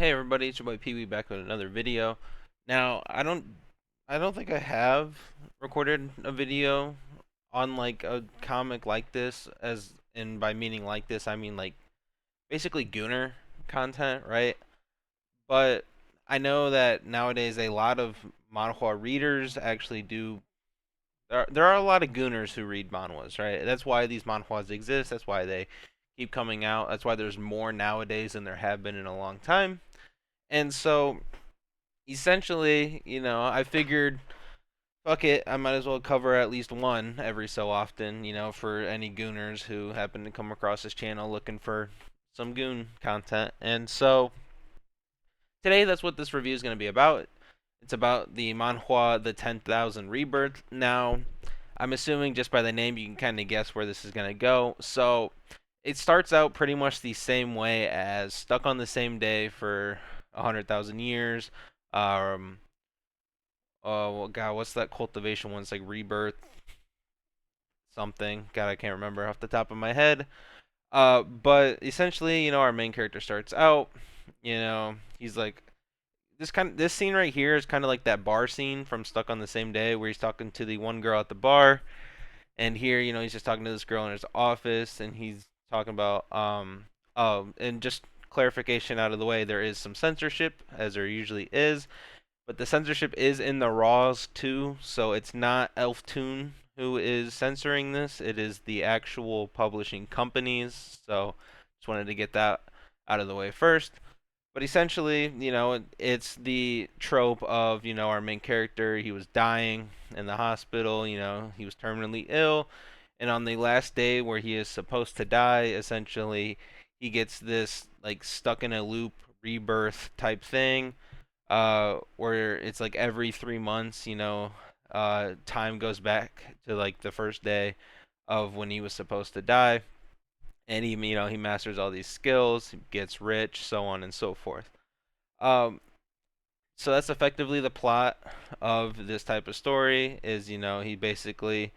Hey everybody, it's your boy Pee Wee back with another video. Now, I don't think I have recorded a video on like a comic like this, as and by meaning like this, I mean like basically Gooner content, right? But I know that nowadays a lot of manhwa readers actually do. There are a lot of Gooners who read manhwas, right? That's why these manhwas exist. That's why they keep coming out. That's why there's more nowadays than there have been in a long time. And so essentially, I figured, fuck it, I might as well cover at least one every so often, for any gooners who happen to come across this channel looking for some goon content. And so today, that's what this review is going to be about. It's about the manhwa The 10,000 Rebirth. Now, I'm assuming just by the name you can kind of guess where this is going to go. So it starts out pretty much the same way as Stuck on the Same Day for 100,000 years. Um, Oh well, God, what's that cultivation one? It's like Rebirth something. God, I can't remember off the top of my head. But essentially, our main character starts out. He's like this scene right here is kind of like that bar scene from Stuck on the Same Day, where he's talking to the one girl at the bar, and here, he's just talking to this girl in his office, and he's talking about and just clarification out of the way, there is some censorship, as there usually is. But the censorship is in the raws too, so it's not Elftoon who is censoring this. It is the actual publishing companies. So just wanted to get that out of the way first. But essentially, it's the trope of, our main character, he was dying in the hospital, he was terminally ill, and on the last day where he is supposed to die, essentially, he gets this like stuck in a loop rebirth type thing, where it's like every 3 months, time goes back to like the first day of when he was supposed to die, and he masters all these skills, gets rich, so on and so forth. Um, so that's effectively the plot of this type of story. Is he basically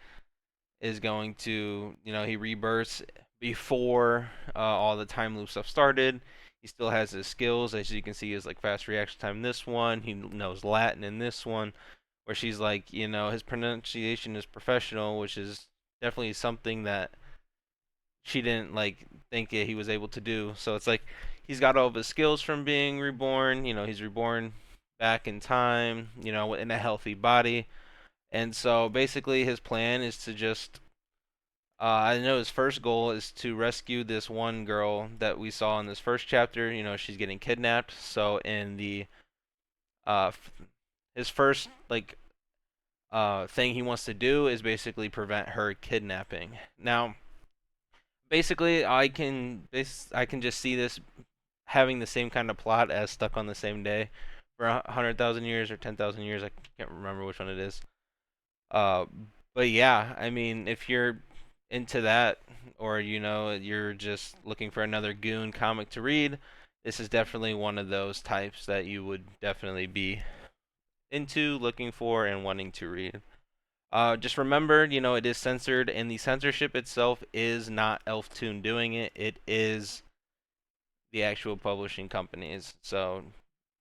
is going to he rebirths before all the time loop stuff started. He still has his skills, as you can see, is like fast reaction time in this one. He knows Latin in this one, where she's like, his pronunciation is professional, which is definitely something that she didn't like think that he was able to do. So it's like he's got all of his skills from being reborn. He's reborn back in time, in a healthy body. And so basically his plan is to just I know his first goal is to rescue this one girl that we saw in this first chapter. She's getting kidnapped. So in the uh, his first thing he wants to do is basically prevent her kidnapping. Now, basically, I can just see this having the same kind of plot as Stuck on the Same Day for 100,000 years or 10,000 years. I can't remember which one it is. Uh, but yeah, I mean, if you're into that, or you're just looking for another Goon comic to read, this is definitely one of those types that you would definitely be into, looking for, and wanting to read. Just remember, it is censored, and the censorship itself is not Elftoon doing it. It is the actual publishing companies. So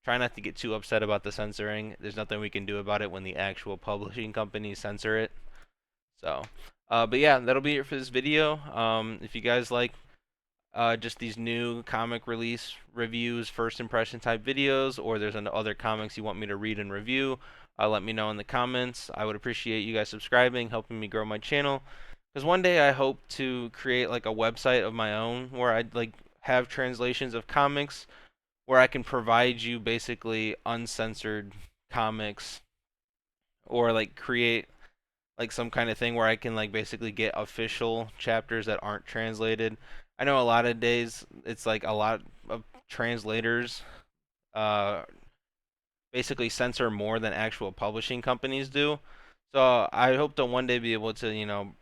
try not to get too upset about the censoring. There's nothing we can do about it when the actual publishing companies censor it. So, but yeah, that'll be it for this video. If you guys like just these new comic release reviews, first impression type videos, or there's other comics you want me to read and review, let me know in the comments. I would appreciate you guys subscribing, helping me grow my channel. Because one day I hope to create like a website of my own where I'd like have translations of comics, where I can provide you basically uncensored comics, or like create like some kind of thing where I can like basically get official chapters that aren't translated. I know a lot of days it's like a lot of translators uh basically censor more than actual publishing companies do. So I hope to one day be able to,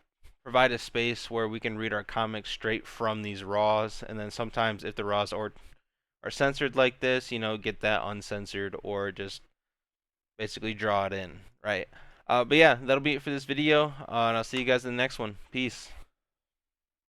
provide a space where we can read our comics straight from these raws, and then sometimes if the raws are censored like this, get that uncensored, or just basically draw it in, right? But yeah, that'll be it for this video, and I'll see you guys in the next one. Peace.